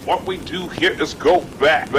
What we do here is go back.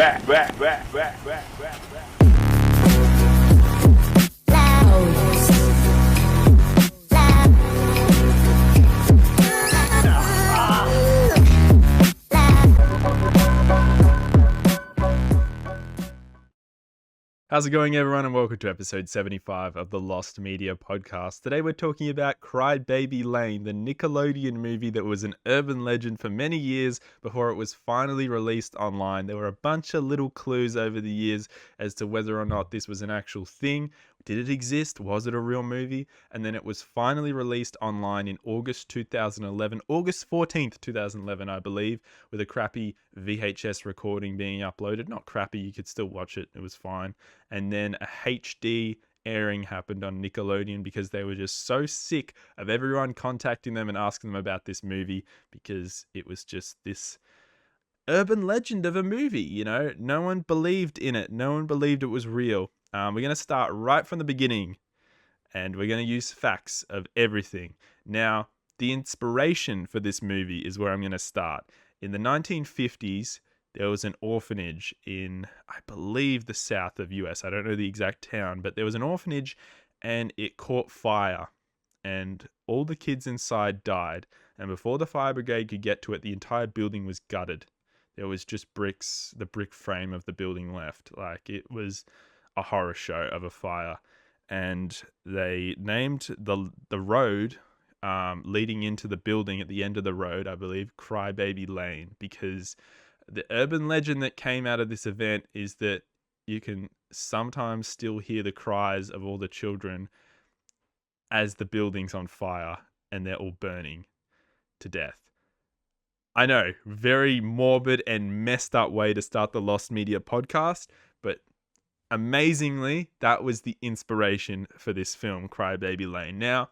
How's it going, everyone, and welcome to episode 75 of the Lost Media podcast. Today we're talking about Cry Baby Lane, the Nickelodeon movie that was an urban legend for many years before it was finally released online. There were a bunch of little clues over the years as to whether or not this was an actual thing. Did it exist? Was it a real movie? And then it was finally released online in August 2011, August 14th, 2011, I believe, with a crappy VHS recording being uploaded. Not crappy, you could still watch it, it was fine. And then a HD airing happened on Nickelodeon because they were just so sick of everyone contacting them and asking them about this movie because it was just this urban legend of a movie, you know? No one believed in it. No one believed it was real. We're going to start right from the beginning and we're going to use facts of everything. Now, the inspiration for this movie is where I'm going to start. In the 1950s, there was an orphanage in, I believe, the south of US. I don't know the exact town, but there was an orphanage and it caught fire and all the kids inside died. And before the fire brigade could get to it, the entire building was gutted. There was just bricks, the brick frame of the building left. Like, it was a horror show of a fire. And they named the road leading into the building at the end of the road, I believe, Cry Baby Lane, because the urban legend that came out of this event is that you can sometimes still hear the cries of all the children as the building's on fire and they're all burning to death. I know, very morbid and messed up way to start the Lost Media podcast, but amazingly, that was the inspiration for this film, Cry Baby Lane. Now,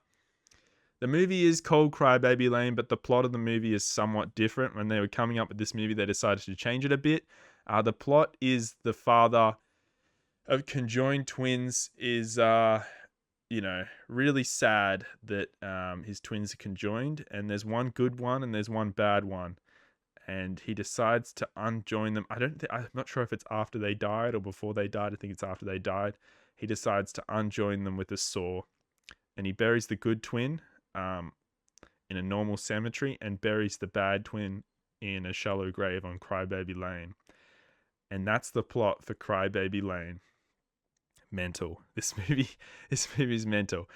the movie is called Cry Baby Lane, but the plot of the movie is somewhat different. When they were coming up with this movie, they decided to change it a bit. The plot is the father of conjoined twins is, really sad that his twins are conjoined. And there's one good one and there's one bad one. And he decides to unjoin them. I'm not sure if it's after they died or before they died. I think it's after they died. He decides to unjoin them with a saw. And he buries the good twin in a normal cemetery and buries the bad twin in a shallow grave on Cry Baby Lane. And that's the plot for Cry Baby Lane. Mental. This movie is mental.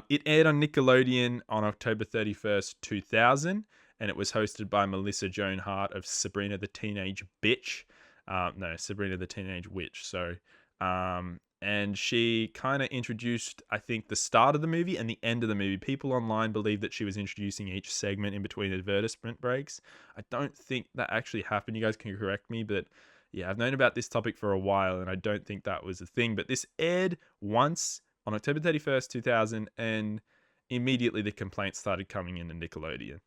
It aired on Nickelodeon on October 31st, 2000, and it was hosted by Melissa Joan Hart of Sabrina the Teenage Bitch. Sabrina the Teenage Witch. And she kind of introduced, I think, the start of the movie and the end of the movie. People online believe that she was introducing each segment in between advertisement breaks. I don't think that actually happened. You guys can correct me, but yeah, I've known about this topic for a while and I don't think that was a thing. But this aired once on October 31st, 2000, and immediately the complaints started coming in to Nickelodeon.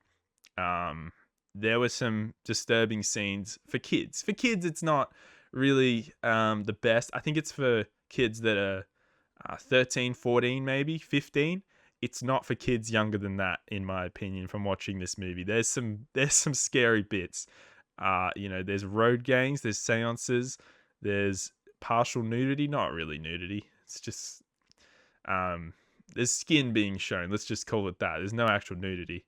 There were some disturbing scenes for kids. For kids, it's not really the best. I think it's for kids that are 13, 14, maybe 15. It's not for kids younger than that, in my opinion, from watching this movie. There's some scary bits. There's road gangs, there's seances, there's partial nudity, not really nudity. It's just there's skin being shown. Let's just call it that. There's no actual nudity.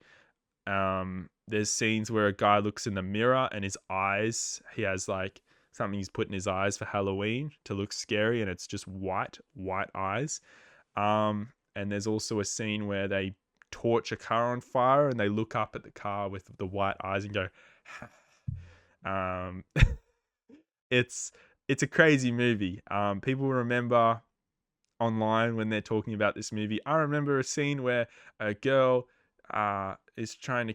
There's scenes where a guy looks in the mirror and his eyes, he has like something he's put in his eyes for Halloween to look scary, and it's just white eyes. And there's also a scene where they torch a car on fire and they look up at the car with the white eyes and go, it's a crazy movie. People remember online when they're talking about this movie. I remember a scene where a girl is saying,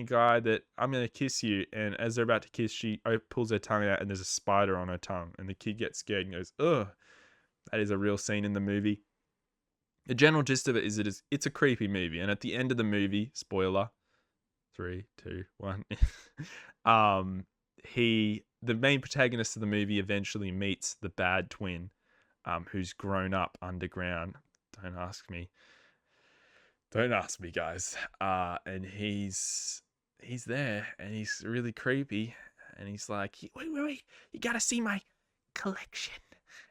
"Guy, that I'm gonna kiss you," and as they're about to kiss, she pulls her tongue out, and there's a spider on her tongue, and the kid gets scared and goes, "Ugh." That is a real scene in the movie. The general gist of it is it's a creepy movie, and at the end of the movie, spoiler, 3, 2, 1, the main protagonist of the movie eventually meets the bad twin, who's grown up underground. Don't ask me, guys. And he's he's there and he's really creepy. And he's like, wait, you gotta see my collection.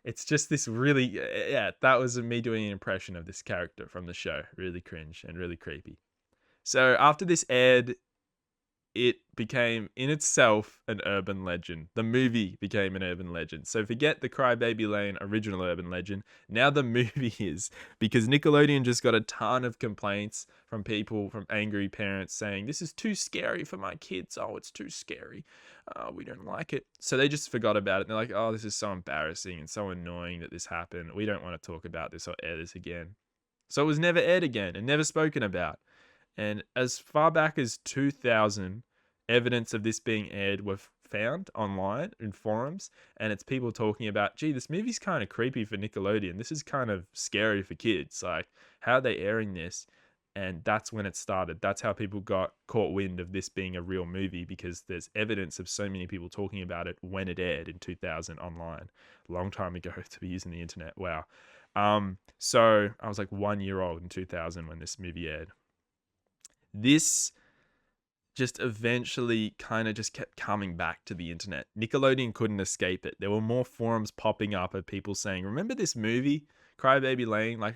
It's just this really, yeah, that was me doing an impression of this character from the show. Really cringe and really creepy. So after this aired, it became in itself an urban legend. The movie became an urban legend. So forget the Crybaby Lane original urban legend. Now the movie is, because Nickelodeon just got a ton of complaints from people, from angry parents saying, this is too scary for my kids. Oh, it's too scary. We don't like it. So they just forgot about it. And they're like, oh, this is so embarrassing and so annoying that this happened. We don't want to talk about this or air this again. So it was never aired again and never spoken about. And as far back as 2000, evidence of this being aired were found online in forums, and it's people talking about, gee, this movie's kind of creepy for Nickelodeon. This is kind of scary for kids. Like, how are they airing this? And that's when it started. That's how people got caught wind of this being a real movie, because there's evidence of so many people talking about it when it aired in 2000 online. A long time ago to be using the internet. Wow. So I was like 1 year old in 2000 when this movie aired. This just eventually kind of just kept coming back to the internet. Nickelodeon couldn't escape it. There were more forums popping up of people saying, remember this movie, Crybaby Lane? Like,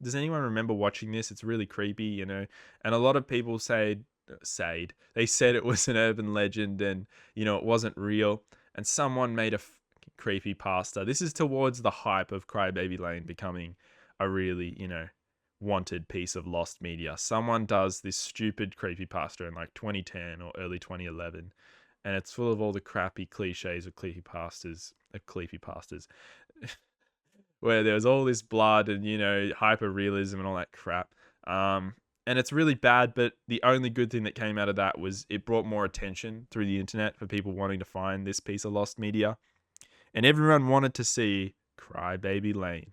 does anyone remember watching this? It's really creepy, you know? And a lot of people they said it was an urban legend and, you know, it wasn't real. And someone made a creepy pasta. This is towards the hype of Crybaby Lane becoming a really, you know, wanted piece of lost media. Someone does this stupid creepypasta in like 2010 or early 2011, and it's full of all the crappy cliches of creepypastas, where there's all this blood and, you know, hyper realism and all that crap. And it's really bad, but the only good thing that came out of that was it brought more attention through the internet for people wanting to find this piece of lost media. And everyone wanted to see Crybaby Lane.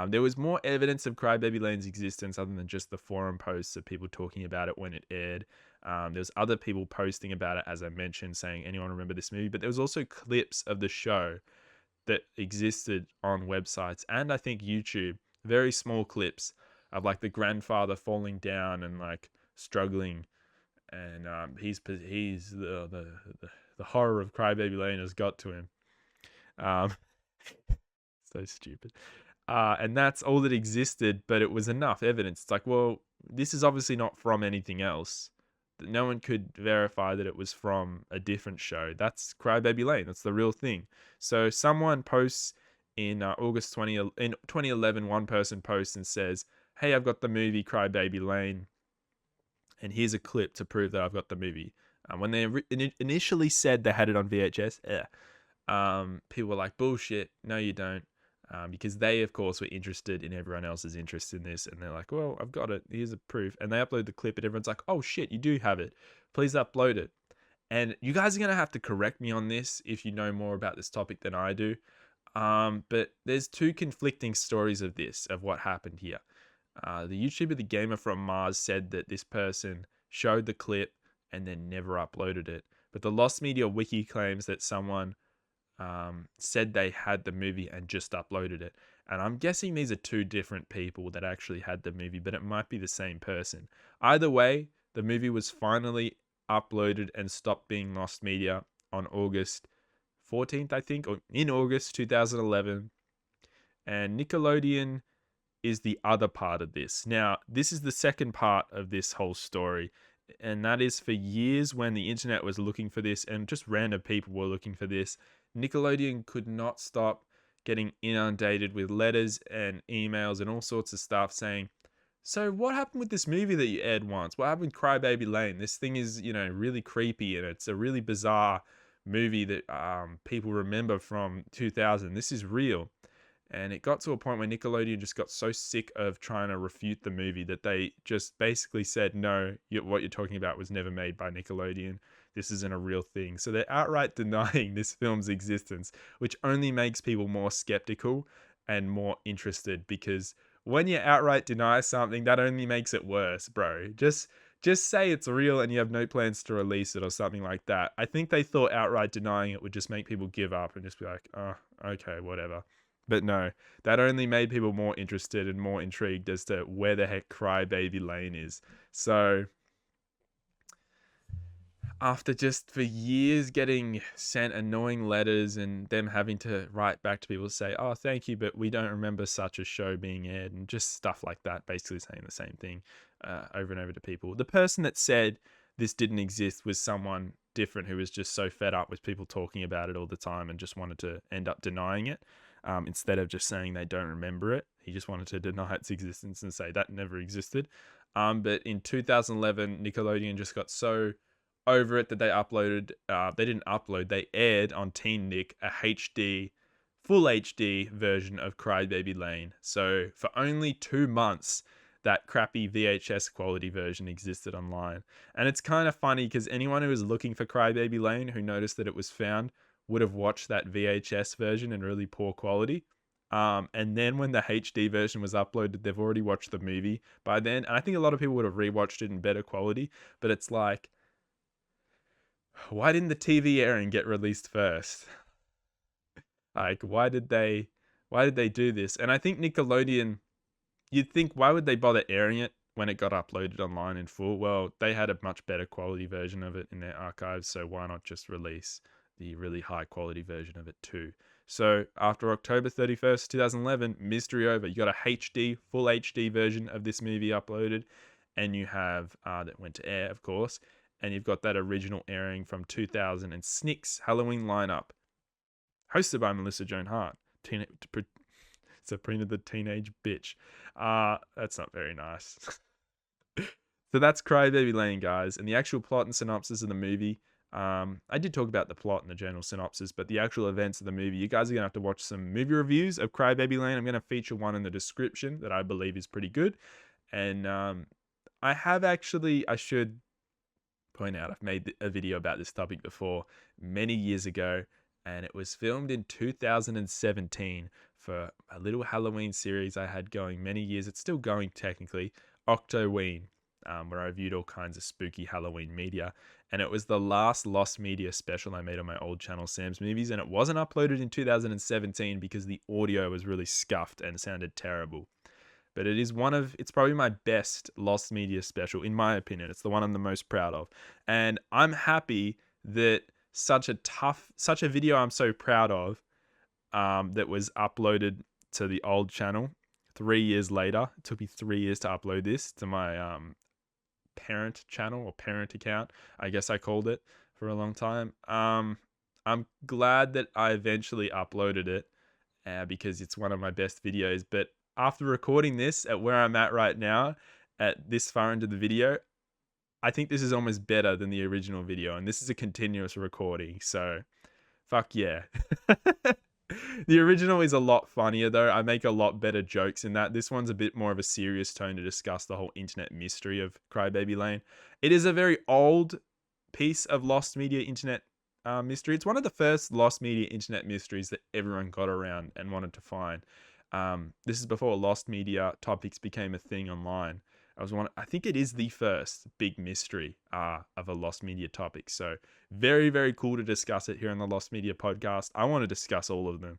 There was more evidence of Crybaby Lane's existence other than just the forum posts of people talking about it when it aired. There was other people posting about it, as I mentioned, saying, anyone remember this movie? But there was also clips of the show that existed on websites and I think YouTube, very small clips of like the grandfather falling down and like struggling. And he's the horror of Crybaby Lane has got to him. So stupid. And that's all that existed, but it was enough evidence. It's like, well, this is obviously not from anything else. No one could verify that it was from a different show. That's Crybaby Lane. That's the real thing. So someone posts in August 2011, one person posts and says, hey, I've got the movie Crybaby Lane, and here's a clip to prove that I've got the movie. When they initially said they had it on VHS, people were like, bullshit, no you don't. Because they, of course, were interested in everyone else's interest in this. And they're like, well, I've got it. Here's a proof. And they upload the clip and everyone's like, oh, shit, you do have it. Please upload it. And you guys are going to have to correct me on this if you know more about this topic than I do. But there's two conflicting stories of this, of what happened here. The YouTuber, The Gamer from Mars, said that this person showed the clip and then never uploaded it. But the Lost Media Wiki claims that someone said they had the movie and just uploaded it. And I'm guessing these are two different people that actually had the movie, but it might be the same person. Either way, the movie was finally uploaded and stopped being lost media on August 14th, I think, or in August 2011. And Nickelodeon is the other part of this. Now, this is the second part of this whole story. And that is, for years when the internet was looking for this and just random people were looking for this, Nickelodeon could not stop getting inundated with letters and emails and all sorts of stuff saying, so what happened with this movie that you aired once? What happened with Crybaby Lane? This thing is, you know, really creepy and it's a really bizarre movie that people remember from 2000. This is real. And it got to a point where Nickelodeon just got so sick of trying to refute the movie that they just basically said, no, what you're talking about was never made by Nickelodeon. This isn't a real thing. So they're outright denying this film's existence, which only makes people more skeptical and more interested, because when you outright deny something, that only makes it worse, bro. Just say it's real and you have no plans to release it or something like that. I think they thought outright denying it would just make people give up and just be like, oh, okay, whatever. But no, that only made people more interested and more intrigued as to where the heck Crybaby Lane is. So after just for years getting sent annoying letters and them having to write back to people to say, oh, thank you, but we don't remember such a show being aired, and just stuff like that, basically saying the same thing over and over to people. The person that said this didn't exist was someone different who was just so fed up with people talking about it all the time and just wanted to end up denying it. Instead of just saying they don't remember it, he just wanted to deny its existence and say that never existed. But in 2011, Nickelodeon just got so over it that they didn't upload, they aired on Teen Nick a full HD version of Crybaby Lane. So for only 2 months, that crappy VHS quality version existed online. And it's kind of funny because anyone who was looking for Crybaby Lane who noticed that it was found would have watched that VHS version in really poor quality. And then when the HD version was uploaded, they've already watched the movie by then. And I think a lot of people would have rewatched it in better quality. But it's like, why didn't the TV airing get released first? Like, why did they do this? And I think Nickelodeon, you'd think, why would they bother airing it when it got uploaded online in full? Well, they had a much better quality version of it in their archives, so why not just release the really high quality version of it too? So after October 31st, 2011, mystery over. You got a full HD version of this movie uploaded, and you have that went to air, of course, and you've got that original airing from 2006 Halloween lineup, hosted by Melissa Joan Hart, Sabrina the Teenage Bitch. That's not very nice. So that's Crybaby Lane, guys, and the actual plot and synopsis of the movie. I did talk about the plot and the general synopsis, but the actual events of the movie, you guys are going to have to watch some movie reviews of Crybaby Lane. I'm going to feature one in the description that I believe is pretty good. And I should point out, I've made a video about this topic before many years ago, and it was filmed in 2017 for a little Halloween series I had going many years. It's still going technically, Octoween, where I reviewed all kinds of spooky Halloween media. And it was the last Lost Media special I made on my old channel, Sam's Movies, and it wasn't uploaded in 2017 because the audio was really scuffed and sounded terrible. But it's probably my best Lost Media special, in my opinion. It's the one I'm the most proud of. And I'm happy that such a video I'm so proud of, that was uploaded to the old channel 3 years later. It took me 3 years to upload this to my parent channel or parent account, I guess I called it for a long time. I'm glad that I eventually uploaded it because it's one of my best videos. But after recording this at where I'm at right now, at this far into the video, I think this is almost better than the original video. And this is a continuous recording, so fuck yeah. The original is a lot funnier though. I make a lot better jokes in that. This one's a bit more of a serious tone to discuss the whole internet mystery of Crybaby Lane. It is a very old piece of Lost Media internet mystery. It's one of the first Lost Media internet mysteries that everyone got around and wanted to find. This is before Lost Media topics became a thing online. I think it is the first big mystery of a Lost Media topic. So very, very cool to discuss it here on the Lost Media podcast. I want to discuss all of them.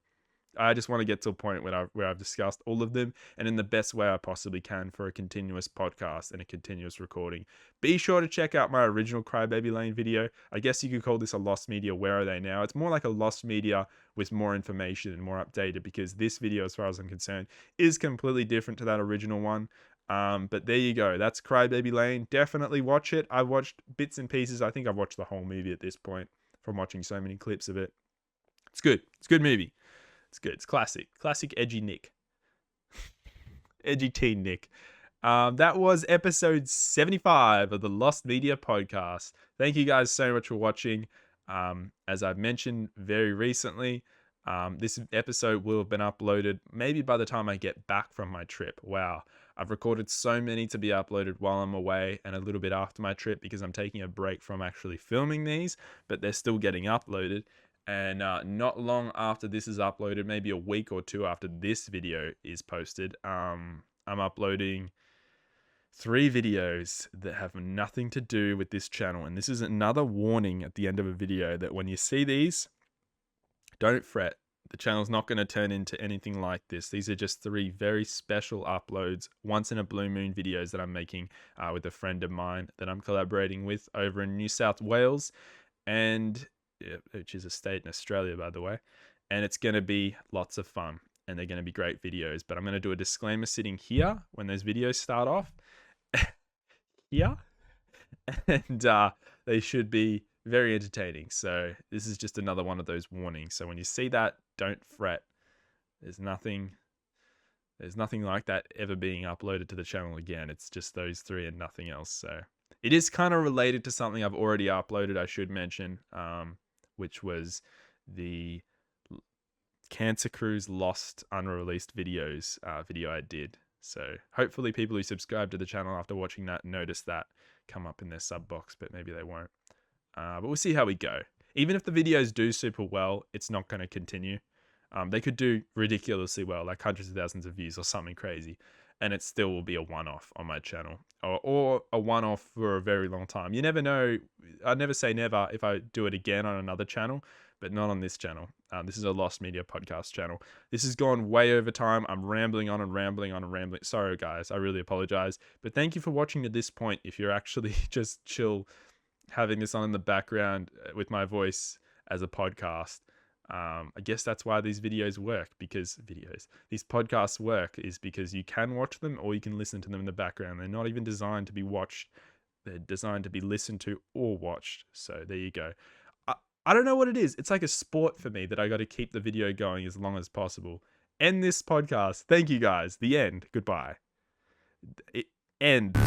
I just want to get to a point where I've discussed all of them and in the best way I possibly can for a continuous podcast and a continuous recording. Be sure to check out my original Crybaby Lane video. I guess you could call this a Lost Media Where Are They Now? It's more like a Lost Media with more information and more updated, because this video, as far as I'm concerned, is completely different to that original one. But there you go. That's Crybaby Lane. Definitely watch it. I've watched bits and pieces. I think I've watched the whole movie at this point from watching so many clips of it. It's good. It's a good movie. It's good. It's classic. Classic edgy Nick. Edgy teen Nick. That was episode 75 of the Lost Media podcast. Thank you guys so much for watching. As I've mentioned very recently, this episode will have been uploaded maybe by the time I get back from my trip. Wow. I've recorded so many to be uploaded while I'm away and a little bit after my trip because I'm taking a break from actually filming these, but they're still getting uploaded. And not long after this is uploaded, maybe a week or two after this video is posted, I'm uploading 3 videos that have nothing to do with this channel. And this is another warning at the end of a video that when you see these, don't fret. The channel's not going to turn into anything like this. These are just 3 very special uploads, once in a blue moon videos that I'm making with a friend of mine that I'm collaborating with over in New South Wales, and which is a state in Australia, by the way. And it's going to be lots of fun, and they're going to be great videos. But I'm going to do a disclaimer sitting here when those videos start off. Here. And they should be very entertaining. So this is just another one of those warnings. So when you see that, don't fret. There's nothing like that ever being uploaded to the channel again. It's just those 3 and nothing else. So it is kind of related to something I've already uploaded, I should mention, which was the Cancer Cruise Lost Unreleased Videos video I did. So hopefully people who subscribe to the channel after watching that notice that come up in their sub box, but maybe they won't. But we'll see how we go. Even if the videos do super well, it's not going to continue. They could do ridiculously well, like hundreds of thousands of views or something crazy, and it still will be a one-off on my channel, or a one-off for a very long time. You never know. I never say never if I do it again on another channel, but not on this channel. This is a Lost Media podcast channel. This has gone way over time. I'm rambling on and rambling on and rambling. Sorry, guys. I really apologize. But thank you for watching to this point. If you're actually just chill, having this on in the background with my voice as a podcast, I guess that's why these videos work, because these podcasts work is because you can watch them or you can listen to them in the background. They're not even designed to be watched. They're designed to be listened to or watched. So there you go. I don't know what it is. It's like a sport for me that I got to keep the video going as long as possible. End this podcast. Thank you guys. The end. Goodbye. End.